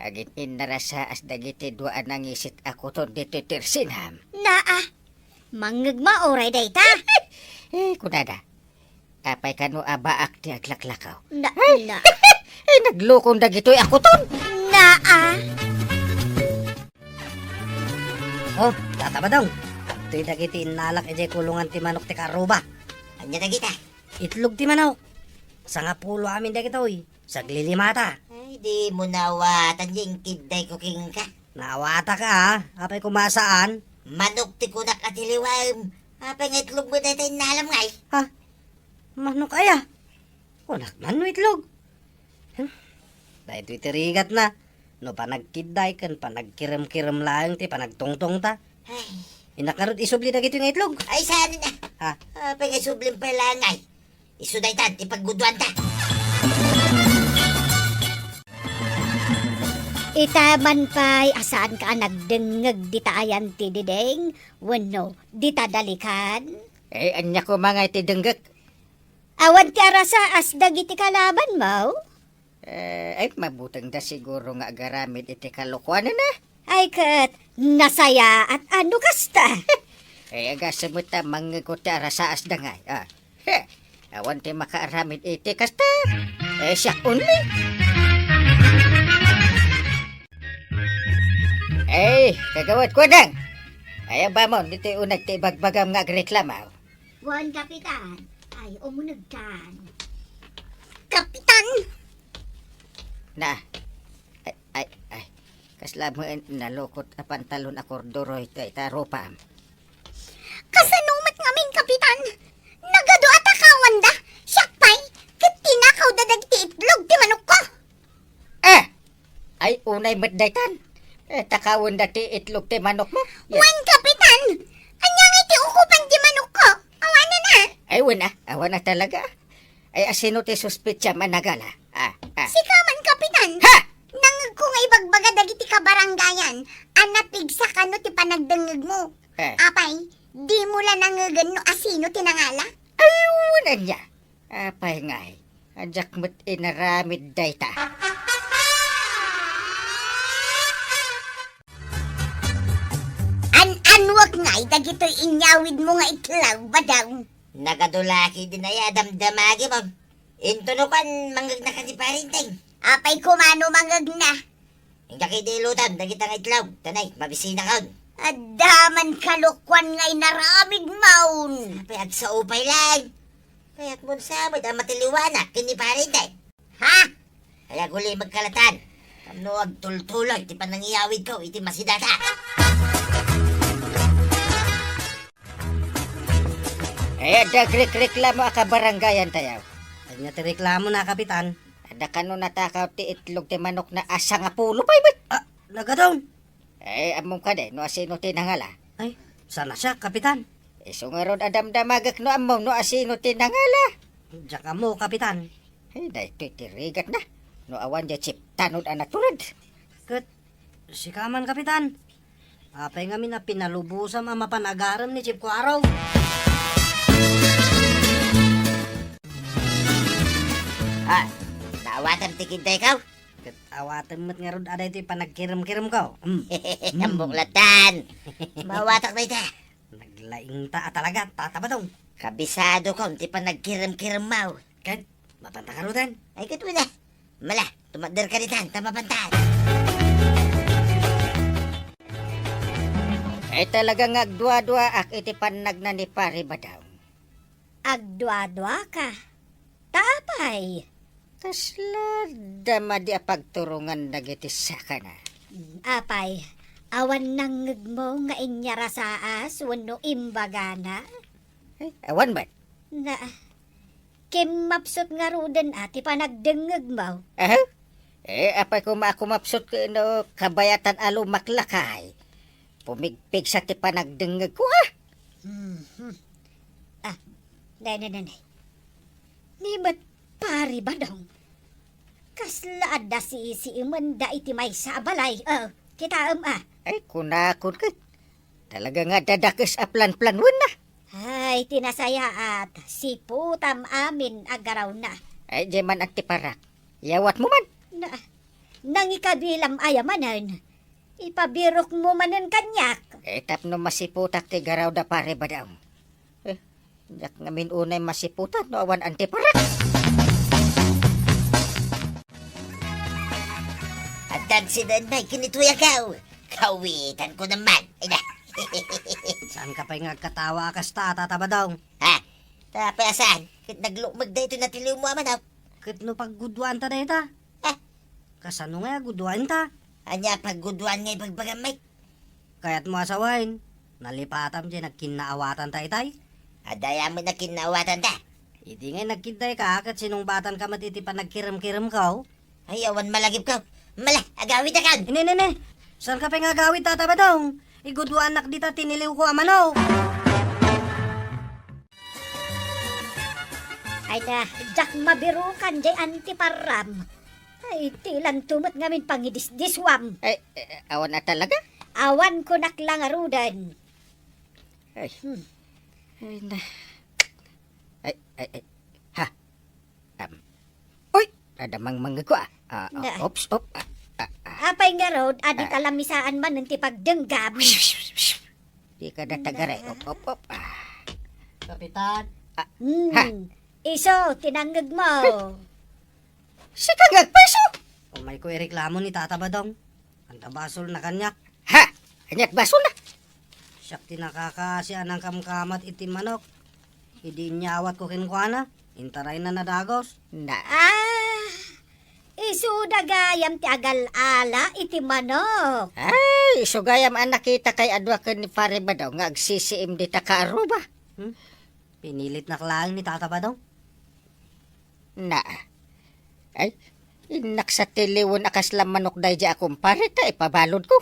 Agin inarasa as dagiti duaan ang isit ako to dito tirsinham.
Na manggeg mo oray dayta.
Kunada. Apay kano abaak ti aglaklakaw.
Na
Naglukong dagitoy ako ton.
Na
Oh, tataba daw. To'y dagiti inalak ejay kulungan ti manok ti karuba.
Anya na kita.
Itlog ti manok. Sa nga pulo amin dagitoy. Saglilimata.
Ay, di mo nawatan yung kiday ko king ka.
Nawata ka apay kumasaan.
Manok ti kunak at iliwam. Apay nga itlog mo na tayo nalam ngay.
Manok aya. Kunak man no itlog. Dahil to'y tirigat na. No panagkiday kan panagkiram-kiram lang ti panagtungtong ta.
Ay,
Inakarot isubli dagito nga itlog.
ay saan na.
Ha?
Apay nga sublim pala ngay. Isuday tan, ipagguduan ta.
Itaman pa'y asaan ka nagdengeg di taayan ti dideng? Wano, di tadalikan?
Anya ko mga iti denggag.
Awan ti arasa as dagiti kalaban mo?
Mabutang da siguro nga agaramid iti kalokohan na.
Ay kat, nasaya at ano kasta?
Agasamot ta mangikot ti arasaas da ngay. Awan ti makaaramid iti kasta. Siya only. Kagawad ko dang. Ay, bamon, dito unag ti bagbagam nga agreklamaw.
Wan, Kapitan. Ay, umunagkan.
Kapitan!
Na, ay, kasla mo nalukot a pantalon a kordoroy ta itaropa.
Kasanumat ngamin, Kapitan! Nagado at akawan da! Siyakpay! Kat tinakaw dadag ti itlog ti manok ko!
Ay, unay maddaytan. Takawon dati itlog ti manok mo.
Wan, Kapitan! Anyang iti ukupan ti manok ko! Awana na!
Ay, awan na talaga. Ay, asino ti suspitsya managala.
Sikaman, Kapitan!
Ha!
Nangag ko nga ibagbaga dagiti kabaranggayan, anapigsa ka no ti panagdangag mo. Apay, di mo la nangagan no asino tinangala?
Ay, wala niya. Apay ngay. Adyak mo't inaramid dayta.
Anwag ngay, dagito'y inyawid mo nga itlaw ba daw?
Nagadulaki din ay adamdamagi mo. Intunukan manggag na kasi parinteng.
Apay kumano mangag na.
Ang kakidilutan, dagitang itlaw. Tanay, mabisina kaon.
Adaman kalukwan ngay naramid maun.
Apay at sa upay lang. Kaya't mo sabad ang matiliwanak, kini parinteng.
Ha?
Kaya guli magkalatan. Kamno ag tultuloy, ti panangiyawid ko, iti masidata.
Ay, reklamo ka baranggayan tayaw.
Ay nga ti reklamo na, Kapitan.
Ada kano natakaw ti itlog ti manok na asa nga pulo pa ibig.
Nagadong.
Among ka de, no asino tinangala.
Ay, sana siya, Kapitan.
So nga ron adamdamagak no among no asino tinangala.
Diyak mo, Kapitan.
Dahil tirigat na. No awan di chip tanod anak tulad.
Kat, sikaman, Kapitan. Apay nga na pinalubusam ang mapanagaram ni Chip ko araw.
Naawatan ti kiday kaw.
Kat, awatan mo't nga ron aday ito panagkiram-kiram ko.
Ang buklatan. Mawatak na ita.
Naglaing ta talaga, tatabadong.
Kabisado ko, ti pa nagkiram-kiram mau.
Kat, mapanta ka rin.
Ay, kat mo na. Mala, tumadar ka ritan, tamapantan.
Ay talagang agdwa-dwa ak iti panag na ni pare ba daw.
Agdwa-dwa ka. Tapay.
Kasla dama di pagturungan nagiti saka na.
Apay, Awan nangeg mo nga inyara sa as wano imbagana.
Awan ba?
Na, kim mapsot nga ruden ati panagdengeg mo.
Apay ko makumapsot ko no kabayatan alo maklakay. Pumigpig sa ti panagdengeg ko
Nay. Ni ba't pari ba dong? Kasla da si imanda iti may sa balay. Kita
Ay, kunakon ka. Talaga nga dadakis a plan-planwan na.
Ay, tinasaya at si putam amin agaraw na.
Ay, di man ang tiparak. Yawat mo man.
Nang ikabilam ayamanan, ipabirok mo manan kanyak.
Tapno masiputak ti garaw da pare ba daw? Yak ngamin unay masiputan no awan ang tiparak.
At tagsidan ba, kinituya ka. Kawitan ko naman. Ay na.
Saan ka pa nga katawa akas ta, tatabadong?
Ha? Tapasan, kit naglumag da ito na tiliw mo aman.
Kit no paggudwan ta na ita? Kasano nga gudwan ta?
Anya paggudwan ngay pagbagamay.
Kaya't mo asawain. Nalipatam dyan nagkinaawatan ta itay.
Adaya mo na kinawatan ta.
Hindi nga nagkintay ka, kat sinong batan ka matitipan nagkiram-kiram ka,
Ay, awan malagip ka. Mala, agawit ka.
Ini. Saan ka pa nga gawit tatabadong? Igudwa anak dita tiniliw ko amano.
Ay da, jak mabirukan jay antiparam. Ay, tilan tumat ngamin pangidisdiswam.
Ay, awan na talaga?
Awan ko naklangarudan.
Ay, ay na. Ay. Ha? Uy, adamang mga ko Ops.
Apay nga rod, adi kalamisaan man ng tipagdenggam.
Di ka na tagaray. Op.
Kapitan.
Iso, tinanggag mo.
Si kang agpeso.
Umay ko ireklamo ni tatabadong. Ang tabasol na kanyak.
Ha? Anyak baso na.
Siyak tinakakasya ng kamkamat itim manok. Hindi niya awat ko kinkwana. Intaray na nadagos.
Na.
Iso dagayam ti agal ala iti manok.
Ay, sugayam ang nakita kay adwa ka ni pare ba daw nga agsisiim di ta kaaruba.
Pinilit na klaang ni tatabadong.
Na. Ay, inak sa tiliwon akas lang manok dahi di akong pare ta ipabalod ko.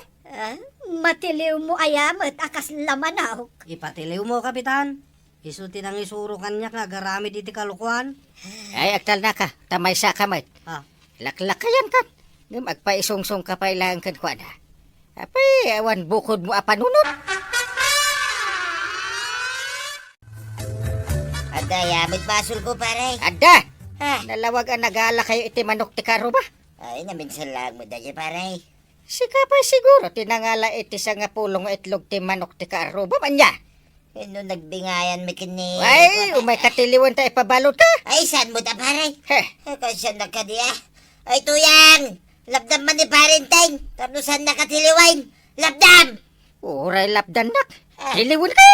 Matiliw mo ayamat akas lamanaw.
Ipatiliw mo, kapitan. Isuti ng isuro kanyak nga garamid iti kalukuan.
Ay, aktal na ka. Tamay sa kamay. Laklakayan ka. Ngam agpaisungsong ka pa ilangan kan kwa na. Apay, awan bukod mo apanunod.
Adaya, basol ko pare.
Ada! Nalawag ang nagala kayo iti manok ti karo ba?
Ay, naminsan lang mo dahil pare.
Sika pa siguro tinangala iti sa nga pulong nga itlog ti manok ti karo ba man niya?
Ano nagbingayan mi kini?
Ay, umay katiliwan ta ipabalot ka.
Ay, saan mo ta pare?
Heh.
Kasi nakadiya. Ay, tuyang! Labdam man ni parenteng. Tapos saan nakatiliwain? Labdam!
Uray lapdan nak. Tiliwan ka!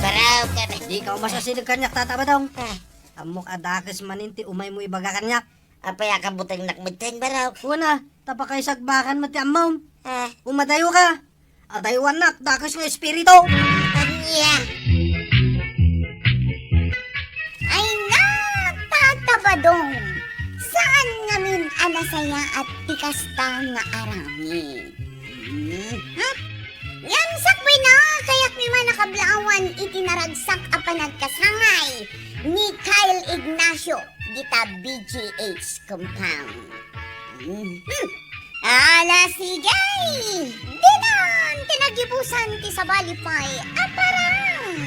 Baraw kami.
Di ka umasasinig kanyak tatabadong. Amok adakis maninti umay mo ibaga kanyak.
Apay akabutang nakmuteng baraw.
Una, tapakay sagbakan mati amom. Umadayo ka. Adaywan nak, dakis nga espiritu.
Anya!
Ay na, tatabadong. Saan ngamin anasaya at tikasta nga arami? Yan sakbay na, kaya't may mga nakablaawan itinaragsak a panagkasangay ni Kyle Ignacio dita BGH compound. Ala sigay! Dinan, tinagibusan ti sa balipay, aparang!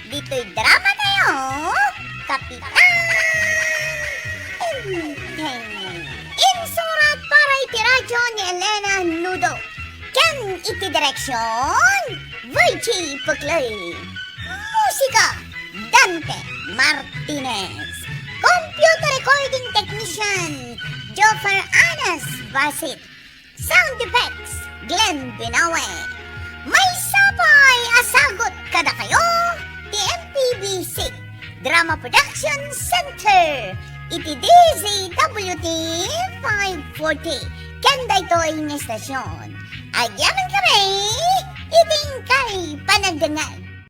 Dito'y drama tayo, Kapitan! Insurat para iti radyo ni Elena Nudo. Ken iti direksyon, Virgie Puclay. Musika, Dante Martinez. Computer recording technician, Joffer Anas Basit. Sound effects, Glenn Binawe. May sapay asagot kada kayo, TMPBC Drama Production Center. iti DZWT 540. Kanda ito ay estasyon. Agyaman kami, iting kay panagdangan.